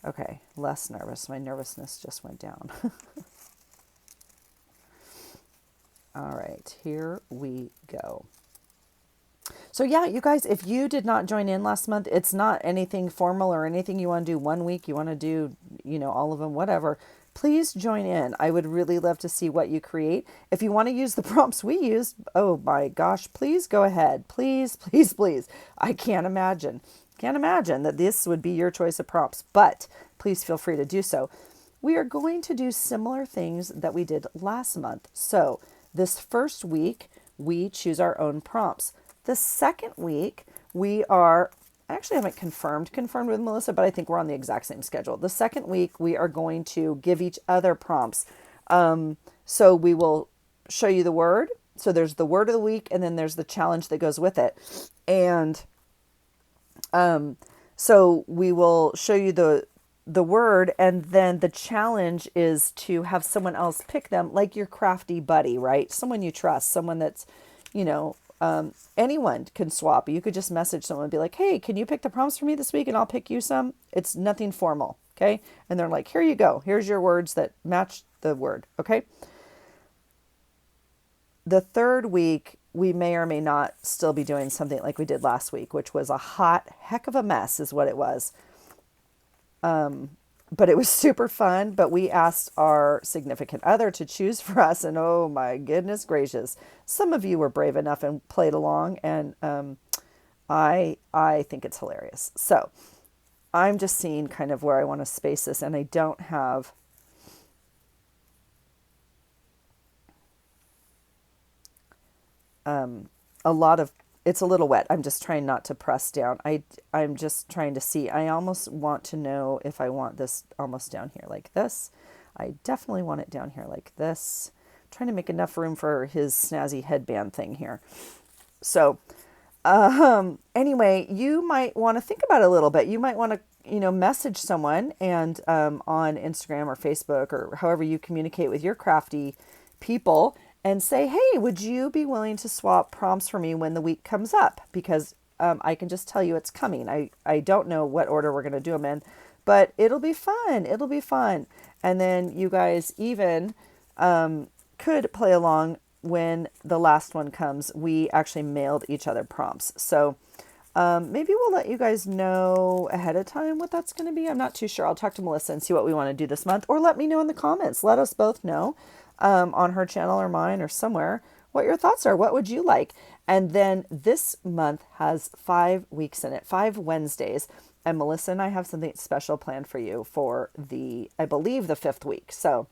Okay, less nervous. My nervousness just went down. All right, here we go. So yeah, you guys, if you did not join in last month, it's not anything formal or anything you want to do one week. You want to do, all of them, whatever. Please join in. I would really love to see what you create. If you want to use the prompts we used, oh my gosh, please go ahead. Please, please, please. I can't imagine that this would be your choice of prompts, but please feel free to do so. We are going to do similar things that we did last month. So this first week, we choose our own prompts. The second week, I actually haven't confirmed with Melissa, but I think we're on the exact same schedule. The second week, we are going to give each other prompts. So we will show you the word. So there's the word of the week, and then there's the challenge that goes with it. And so we will show you the word, and then the challenge is to have someone else pick them, like your crafty buddy, right? Someone you trust, someone that's, anyone can swap. You could just message someone and be like, hey, can you pick the prompts for me this week and I'll pick you some? It's nothing formal. Okay. And they're like, here you go. Here's your words that match the word. Okay. The third week, we may or may not still be doing something like we did last week, which was a hot heck of a mess is what it was. But it was super fun. But we asked our significant other to choose for us, and oh my goodness gracious, some of you were brave enough and played along, and I think it's hilarious. So I'm just seeing kind of where I want to space this, and I don't have a lot of, it's a little wet. I'm just trying not to press down. I'm just trying to see. I almost want to know if I want this almost down here like this. I definitely want it down here like this. I'm trying to make enough room for his snazzy headband thing here. So anyway, you might want to think about it a little bit. You might want to, message someone and on Instagram or Facebook or however you communicate with your crafty people and say, hey, would you be willing to swap prompts for me when the week comes up? Because I can just tell you it's coming. I don't know what order we're going to do them in, but it'll be fun. It'll be fun. And then you guys even could play along when the last one comes. We actually mailed each other prompts. So maybe we'll let you guys know ahead of time what that's going to be. I'm not too sure. I'll talk to Melissa and see what we want to do this month, or let me know in the comments. Let us both know on her channel or mine or somewhere what your thoughts are. What would you like? And then this month has 5 weeks in it, 5 Wednesdays. And Melissa and I have something special planned for you for I believe the 5th week. So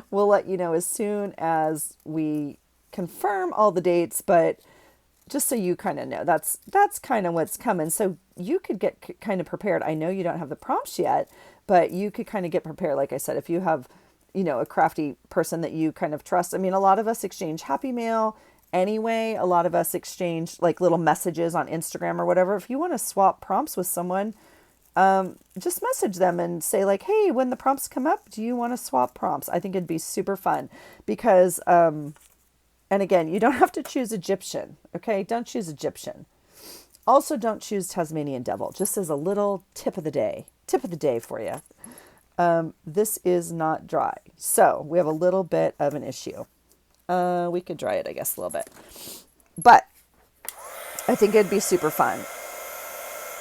we'll let you know as soon as we confirm all the dates, but just so you kind of know, that's kind of what's coming. So you could get kind of prepared. I know you don't have the prompts yet, but you could kind of get prepared. Like I said, if you have, a crafty person that you kind of trust. I mean, a lot of us exchange happy mail anyway. A lot of us exchange like little messages on Instagram or whatever. If you want to swap prompts with someone, just message them and say like, hey, when the prompts come up, do you want to swap prompts? I think it'd be super fun because, and again, you don't have to choose Egyptian. Okay. Don't choose Egyptian. Also don't choose Tasmanian devil, just as a little tip of the day for you. This is not dry. So we have a little bit of an issue. We could dry it, I guess, a little bit, but I think it'd be super fun.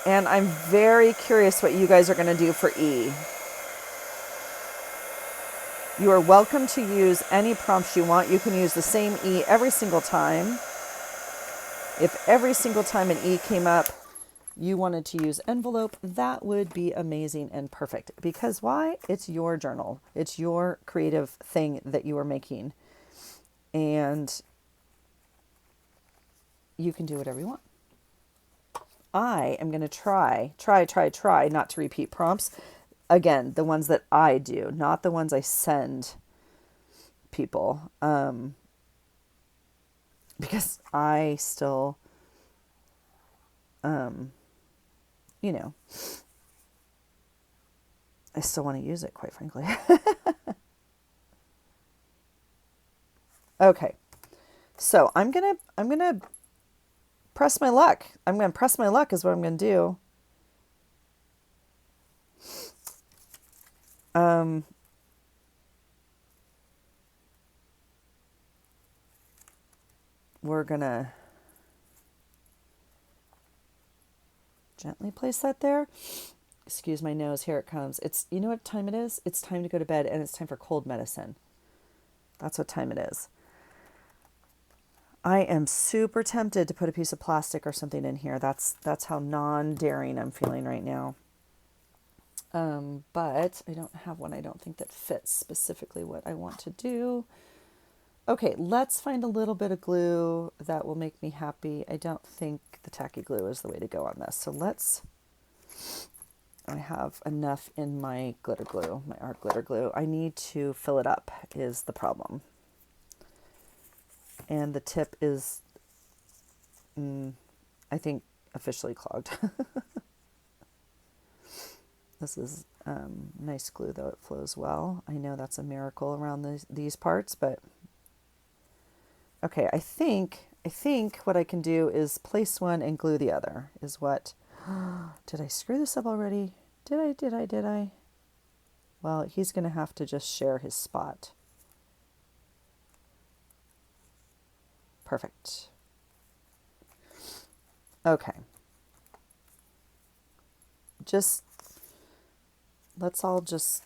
And I'm very curious what you guys are going to do for E. You are welcome to use any prompts you want. You can use the same E every single time. If every single time an E came up, you wanted to use envelope, that would be amazing and perfect. Because why? It's your journal. It's your creative thing that you are making. And you can do whatever you want. I am going to try not to repeat prompts. Again, the ones that I do, not the ones I send people. Because I still, I still want to use it, quite frankly. Okay. So I'm going to press my luck. I'm going to press my luck is what I'm going to do. We're going to gently place that there. Excuse my nose. Here it comes. It's, you know what time it is? It's time to go to bed, and it's time for cold medicine. That's what time it is. I am super tempted to put a piece of plastic or something in here. That's how non-daring I'm feeling right now. But I don't have one, I don't think, that fits specifically what I want to do. Okay, let's find a little bit of glue that will make me happy. I don't think the tacky glue is the way to go on this. So I have enough in my glitter glue, my art glitter glue. I need to fill it up is the problem. And the tip is, I think, officially clogged. This is nice glue, though. It flows well. I know that's a miracle around these parts, but okay, I think what I can do is place one and glue the other is what. Did I screw this up already? Did I? Well, he's going to have to just share his spot. Perfect. Okay. Just, let's all just,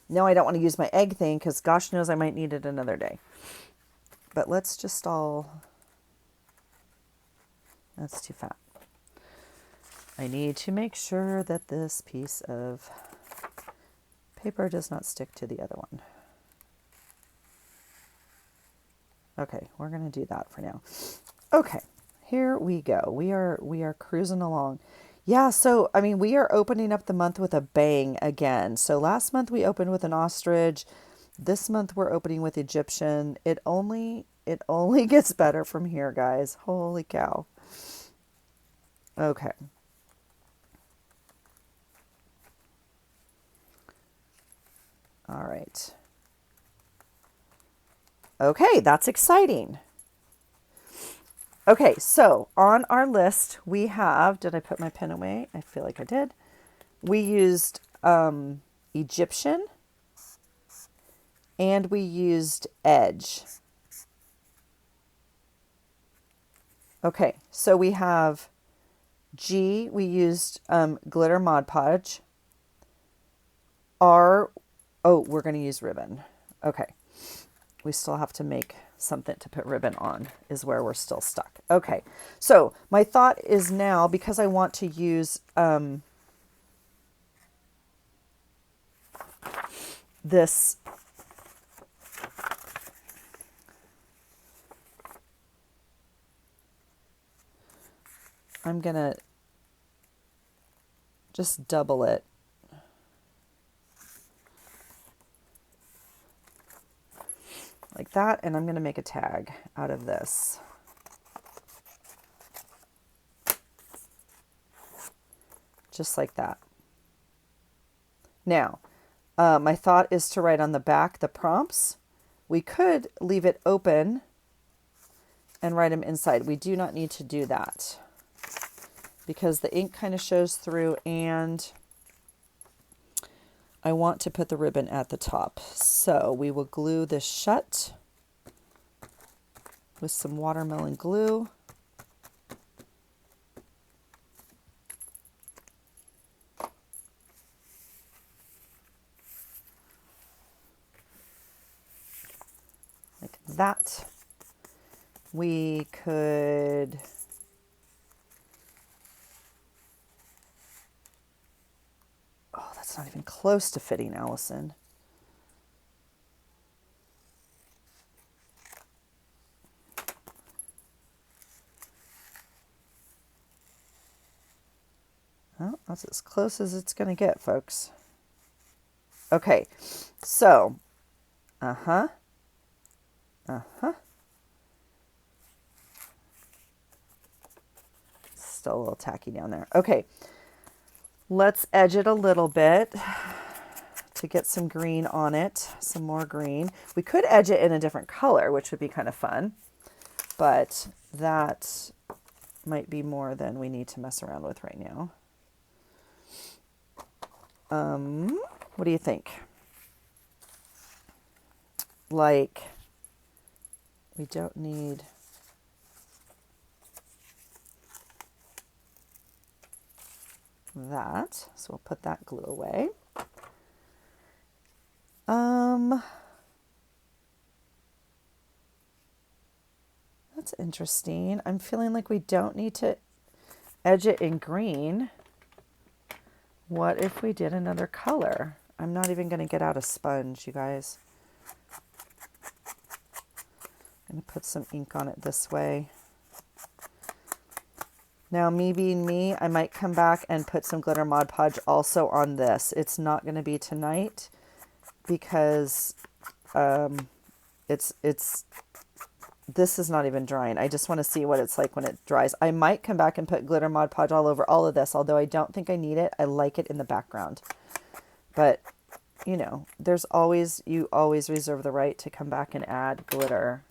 no, I don't want to use my egg thing because gosh knows I might need it another day. But let's just all, that's too fat. I need to make sure that this piece of paper does not stick to the other one. Okay, we're going to do that for now. Okay, here we go. We are cruising along. Yeah, so I mean, we are opening up the month with a bang again. So last month we opened with an ostrich. This month we're opening with Egyptian. It only gets better from here, guys. Holy cow. Okay. All right. Okay, that's exciting. Okay, so on our list we have, did I put my pen away? I feel like I did. We used Egyptian and we used Edge. Okay, so we have G, we used glitter Mod Podge. R, oh, we're going to use ribbon. Okay. We still have to make something to put ribbon on is where we're still stuck. Okay. So my thought is now, because I want to use this I'm going to just double it. Like that, and I'm going to make a tag out of this. Just like that. Now, my thought is to write on the back the prompts. We could leave it open and write them inside. We do not need to do that because the ink kind of shows through, and I want to put the ribbon at the top. So we will glue this shut with some watermelon glue. Like that. We could that's not even close to fitting, Allison. Well, that's as close as it's going to get, folks. Okay, so, Still a little tacky down there. Okay, let's edge it a little bit to get some green on it, some more green. We could edge it in a different color, which would be kind of fun, but that might be more than we need to mess around with right now. What do you think? Like, we don't need that, so we'll put that glue away. That's interesting. I'm feeling like we don't need to edge it in green. What if we did another color? I'm not even going to get out a sponge, you guys. I'm going to put some ink on it this way. Now, me being me, I might come back and put some glitter Mod Podge also on this. It's not going to be tonight because this is not even drying. I just want to see what it's like when it dries. I might come back and put glitter Mod Podge all over all of this, although I don't think I need it. I like it in the background. But, you know, you always reserve the right to come back and add glitter,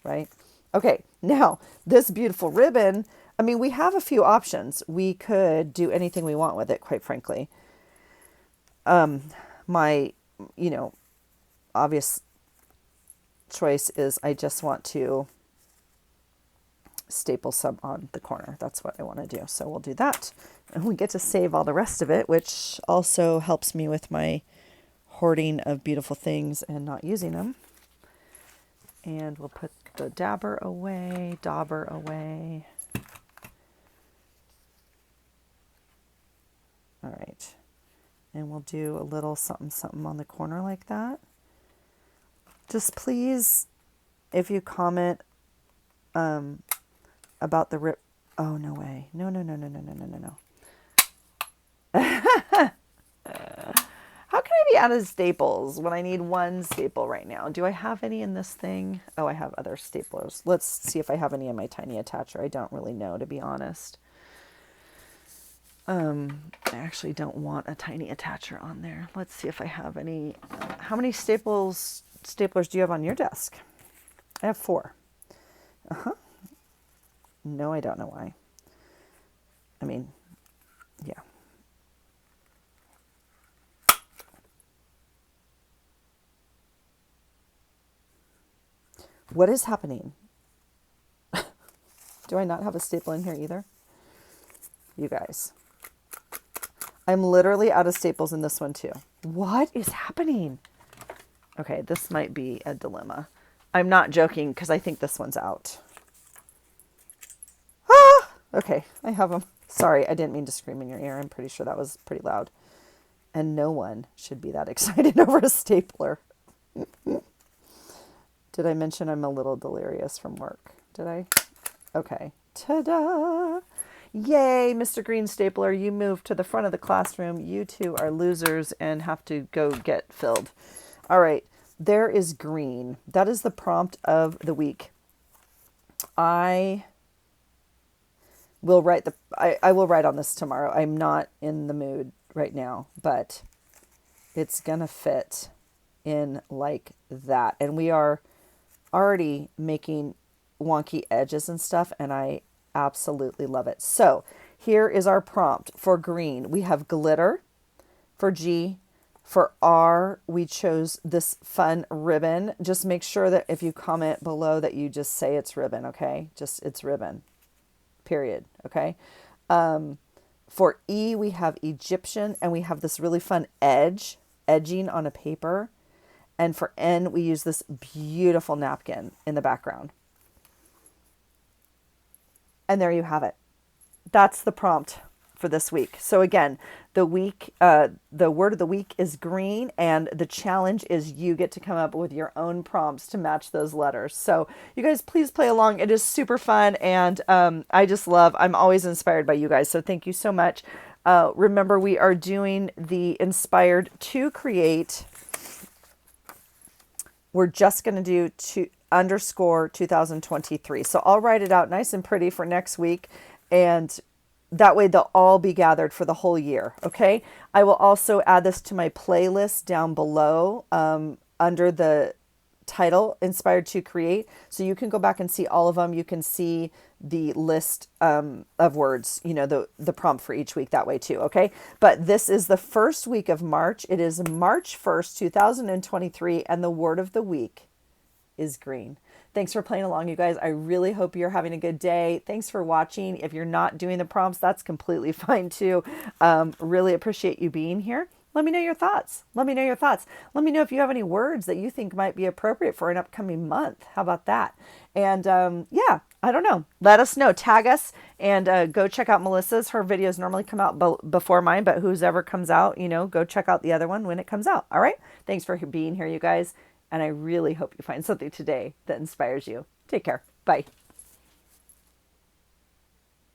right? Okay, now, this beautiful ribbon, I mean, we have a few options. We could do anything we want with it, quite frankly. My, obvious choice is I just want to staple some on the corner. That's what I want to do. So we'll do that. And we get to save all the rest of it, which also helps me with my hoarding of beautiful things and not using them. And we'll put the dauber away. All right. And we'll do a little something, something on the corner like that. Just please, if you comment about the rip. Oh, no way. No. How can I be out of staples when I need one staple right now? Do I have any in this thing? Oh, I have other staplers. Let's see if I have any in my tiny attacher. I don't really know, to be honest. I actually don't want a tiny attacher on there. Let's see if I have any. How many staplers do you have on your desk? I have 4. No, I don't know why. I mean, yeah. What is happening? Do I not have a staple in here either? You guys. I'm literally out of staples in this one too. What is happening? Okay, this might be a dilemma. I'm not joking because I think this one's out. Ah! Okay, I have them. Sorry, I didn't mean to scream in your ear. I'm pretty sure that was pretty loud. And no one should be that excited over a stapler. Did I mention I'm a little delirious from work? Did I? Okay. Ta-da! Yay, Mr. Green Stapler, you moved to the front of the classroom. You two are losers and have to go get filled. All right, there is green. That is the prompt of the week. I will write I will write on this tomorrow. I'm not in the mood right now, but it's gonna fit in like that. And we are already making wonky edges and stuff, and I absolutely love it. So here is our prompt for green. We have glitter. For G, for R, we chose this fun ribbon. Just make sure that if you comment below that you just say it's ribbon, okay? Just it's ribbon, period, okay? For E, we have Egyptian, and we have this really fun edging on a paper. And for N, we use this beautiful napkin in the background. And there you have it. That's the prompt for this week. So again, the word of the week is green, and the challenge is you get to come up with your own prompts to match those letters. So you guys, please play along. It is super fun, and I'm always inspired by you guys. So thank you so much. Remember, we are doing the Inspired to Create. We're just going to do _2023. So I'll write it out nice and pretty for next week, and that way they'll all be gathered for the whole year. Okay. I will also add this to my playlist down below under the title Inspired to Create. So you can go back and see all of them. You can see the list of words, the prompt for each week that way too. Okay. But this is the first week of March. It is March 1st, 2023. And the word of the week is green. Thanks for playing along, you guys. I really hope you're having a good day. Thanks for watching. If you're not doing the prompts, that's completely fine too. Really appreciate you being here. Let me know your thoughts. Let me know if you have any words that you think might be appropriate for an upcoming month. How about that? And yeah, I don't know. Let us know. Tag us, and go check out Melissa's. Her videos normally come out before mine, but whose ever comes out, go check out the other one when it comes out. All right. Thanks for being here, you guys. And I really hope you find something today that inspires you. Take care. Bye.